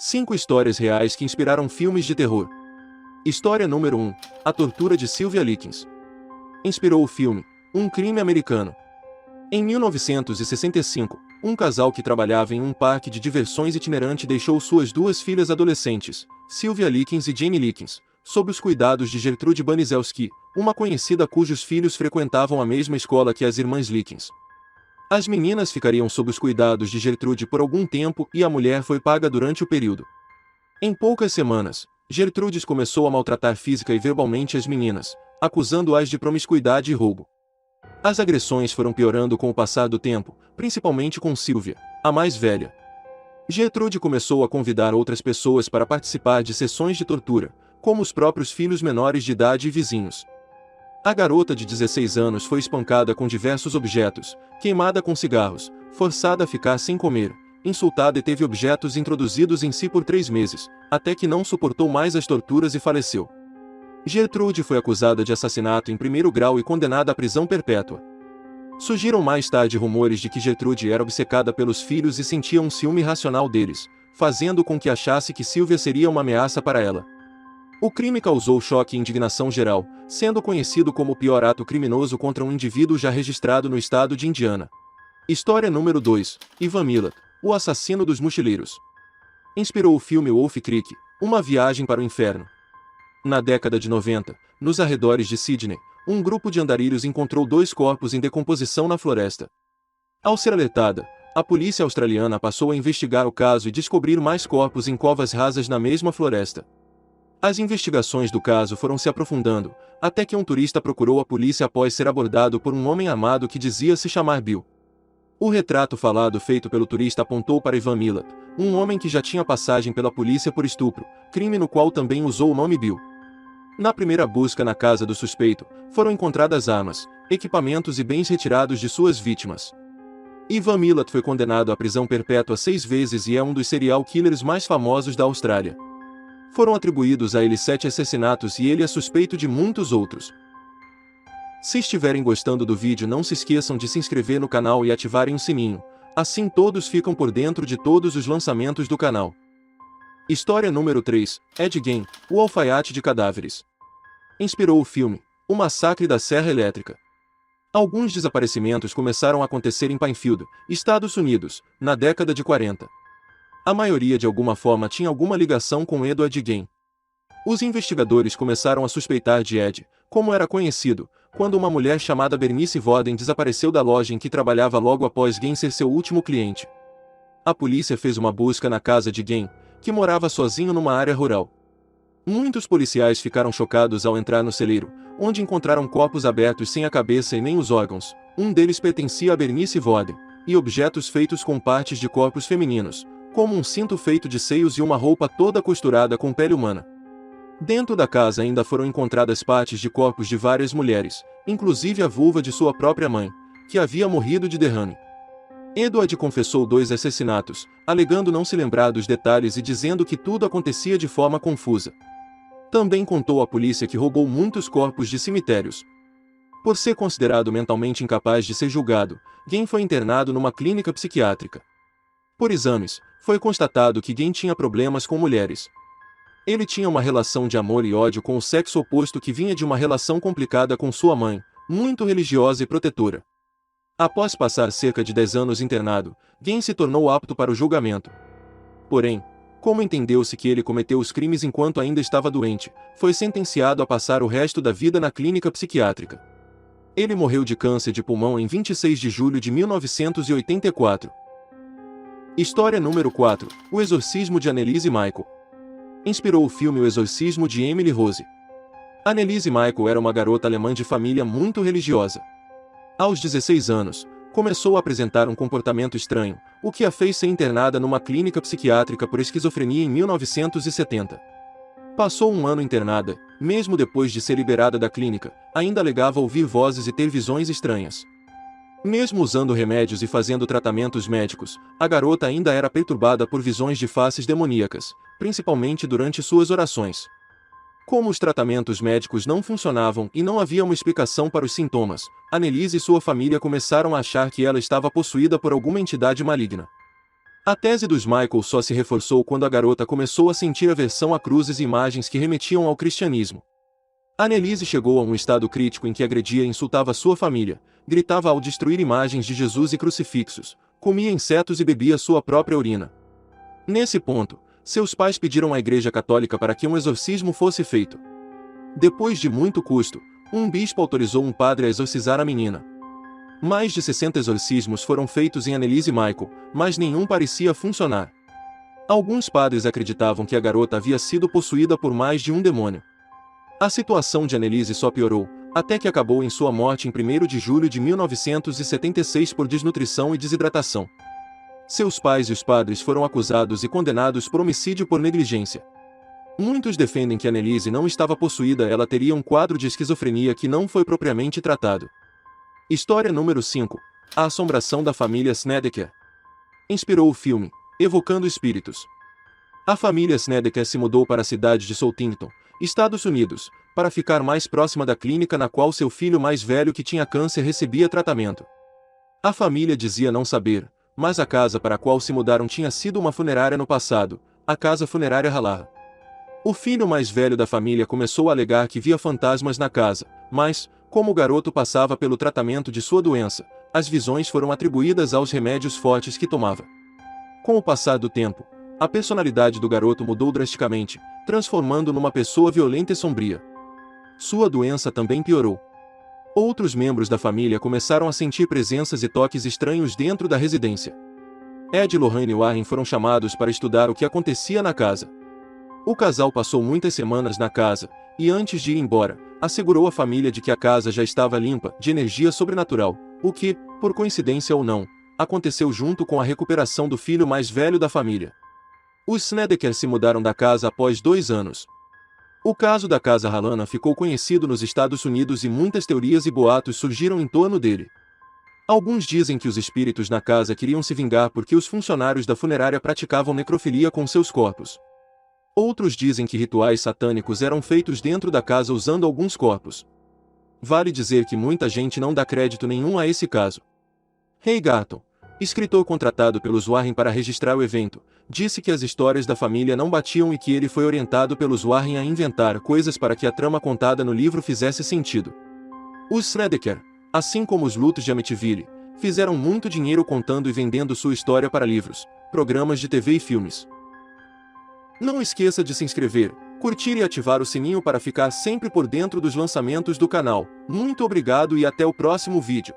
5 histórias reais que inspiraram filmes de terror. História número 1. A tortura de Sylvia Likens. Inspirou o filme Um Crime Americano. Em 1965, um casal que trabalhava em um parque de diversões itinerante deixou suas duas filhas adolescentes, Sylvia Likens e Jamie Likens, sob os cuidados de Gertrude Baniszewski, uma conhecida cujos filhos frequentavam a mesma escola que as irmãs Likens. As meninas ficariam sob os cuidados de Gertrude por algum tempo e a mulher foi paga durante o período. Em poucas semanas, Gertrude começou a maltratar física e verbalmente as meninas, acusando-as de promiscuidade e roubo. As agressões foram piorando com o passar do tempo, principalmente com Sylvia, a mais velha. Gertrude começou a convidar outras pessoas para participar de sessões de tortura, como os próprios filhos menores de idade e vizinhos. A garota de 16 anos foi espancada com diversos objetos, queimada com cigarros, forçada a ficar sem comer, insultada e teve objetos introduzidos em si por 3 meses, até que não suportou mais as torturas e faleceu. Gertrude foi acusada de assassinato em primeiro grau e condenada à prisão perpétua. Surgiram mais tarde rumores de que Gertrude era obcecada pelos filhos e sentia um ciúme irracional deles, fazendo com que achasse que Sylvia seria uma ameaça para ela. O crime causou choque e indignação geral, sendo conhecido como o pior ato criminoso contra um indivíduo já registrado no estado de Indiana. História número 2. Ivan Milat, o assassino dos mochileiros. Inspirou o filme Wolf Creek, Uma Viagem para o Inferno. Na década de 90, nos arredores de Sydney, um grupo de andarilhos encontrou 2 corpos em decomposição na floresta. Ao ser alertada, a polícia australiana passou a investigar o caso e descobrir mais corpos em covas rasas na mesma floresta. As investigações do caso foram se aprofundando, até que um turista procurou a polícia após ser abordado por um homem armado que dizia se chamar Bill. O retrato falado feito pelo turista apontou para Ivan Milat, um homem que já tinha passagem pela polícia por estupro, crime no qual também usou o nome Bill. Na primeira busca na casa do suspeito, foram encontradas armas, equipamentos e bens retirados de suas vítimas. Ivan Milat foi condenado à prisão perpétua 6 vezes e é um dos serial killers mais famosos da Austrália. Foram atribuídos a ele 7 assassinatos e ele é suspeito de muitos outros. Se estiverem gostando do vídeo, não se esqueçam de se inscrever no canal e ativarem o sininho, assim todos ficam por dentro de todos os lançamentos do canal. História número 3. Ed Gein, o alfaiate de cadáveres. Inspirou o filme O Massacre da Serra Elétrica. Alguns desaparecimentos começaram a acontecer em Plainfield, Estados Unidos, na década de 40. A maioria de alguma forma tinha alguma ligação com Edward Gein. Os investigadores começaram a suspeitar de Ed, como era conhecido, quando uma mulher chamada Bernice Voden desapareceu da loja em que trabalhava logo após Gein ser seu último cliente. A polícia fez uma busca na casa de Gein, que morava sozinho numa área rural. Muitos policiais ficaram chocados ao entrar no celeiro, onde encontraram corpos abertos sem a cabeça e nem os órgãos, um deles pertencia a Bernice Voden, e objetos feitos com partes de corpos femininos, como um cinto feito de seios e uma roupa toda costurada com pele humana. Dentro da casa ainda foram encontradas partes de corpos de várias mulheres, inclusive a vulva de sua própria mãe, que havia morrido de derrame. Edward confessou 2 assassinatos, alegando não se lembrar dos detalhes e dizendo que tudo acontecia de forma confusa. Também contou à polícia que roubou muitos corpos de cemitérios. Por ser considerado mentalmente incapaz de ser julgado, Gein foi internado numa clínica psiquiátrica. Por exames, foi constatado que Gein tinha problemas com mulheres. Ele tinha uma relação de amor e ódio com o sexo oposto que vinha de uma relação complicada com sua mãe, muito religiosa e protetora. Após passar cerca de 10 anos internado, Gein se tornou apto para o julgamento. Porém, como entendeu-se que ele cometeu os crimes enquanto ainda estava doente, foi sentenciado a passar o resto da vida na clínica psiquiátrica. Ele morreu de câncer de pulmão em 26 de julho de 1984. História número 4. O Exorcismo de Anneliese Michael. Inspirou o filme O Exorcismo de Emily Rose. Anneliese Michael era uma garota alemã de família muito religiosa. Aos 16 anos, começou a apresentar um comportamento estranho, o que a fez ser internada numa clínica psiquiátrica por esquizofrenia em 1970. Passou um ano internada, mesmo depois de ser liberada da clínica, ainda alegava ouvir vozes e ter visões estranhas. Mesmo usando remédios e fazendo tratamentos médicos, a garota ainda era perturbada por visões de faces demoníacas, principalmente durante suas orações. Como os tratamentos médicos não funcionavam e não havia uma explicação para os sintomas, Anneliese e sua família começaram a achar que ela estava possuída por alguma entidade maligna. A tese dos Michael só se reforçou quando a garota começou a sentir aversão a cruzes e imagens que remetiam ao cristianismo. Annelise chegou a um estado crítico em que agredia e insultava sua família, gritava ao destruir imagens de Jesus e crucifixos, comia insetos e bebia sua própria urina. Nesse ponto, seus pais pediram à Igreja Católica para que um exorcismo fosse feito. Depois de muito custo, um bispo autorizou um padre a exorcizar a menina. Mais de 60 exorcismos foram feitos em Annelise e Michael, mas nenhum parecia funcionar. Alguns padres acreditavam que a garota havia sido possuída por mais de um demônio. A situação de Annelise só piorou, até que acabou em sua morte em 1º de julho de 1976 por desnutrição e desidratação. Seus pais e os padres foram acusados e condenados por homicídio por negligência. Muitos defendem que Annelise não estava possuída, ela teria um quadro de esquizofrenia que não foi propriamente tratado. História número 5. A assombração da família Snedeker. Inspirou o filme, Evocando Espíritos. A família Snedeker se mudou para a cidade de Southington, Estados Unidos, para ficar mais próxima da clínica na qual seu filho mais velho que tinha câncer recebia tratamento. A família dizia não saber, mas a casa para a qual se mudaram tinha sido uma funerária no passado, a Casa Funerária Halah. O filho mais velho da família começou a alegar que via fantasmas na casa, mas, como o garoto passava pelo tratamento de sua doença, as visões foram atribuídas aos remédios fortes que tomava. Com o passar do tempo, a personalidade do garoto mudou drasticamente, transformando numa pessoa violenta e sombria. Sua doença também piorou. Outros membros da família começaram a sentir presenças e toques estranhos dentro da residência. Ed e Lorraine Warren foram chamados para estudar o que acontecia na casa. O casal passou muitas semanas na casa, e antes de ir embora, assegurou à família de que a casa já estava limpa de energia sobrenatural, o que, por coincidência ou não, aconteceu junto com a recuperação do filho mais velho da família. Os Snedeker se mudaram da casa após 2 anos. O caso da Casa Halah ficou conhecido nos Estados Unidos e muitas teorias e boatos surgiram em torno dele. Alguns dizem que os espíritos na casa queriam se vingar porque os funcionários da funerária praticavam necrofilia com seus corpos. Outros dizem que rituais satânicos eram feitos dentro da casa usando alguns corpos. Vale dizer que muita gente não dá crédito nenhum a esse caso. Ray Garton, escritor contratado pelos Warren para registrar o evento, disse que as histórias da família não batiam e que ele foi orientado pelos Warren a inventar coisas para que a trama contada no livro fizesse sentido. Os Snedeker, assim como os Lutos de Amityville, fizeram muito dinheiro contando e vendendo sua história para livros, programas de TV e filmes. Não esqueça de se inscrever, curtir e ativar o sininho para ficar sempre por dentro dos lançamentos do canal. Muito obrigado e até o próximo vídeo.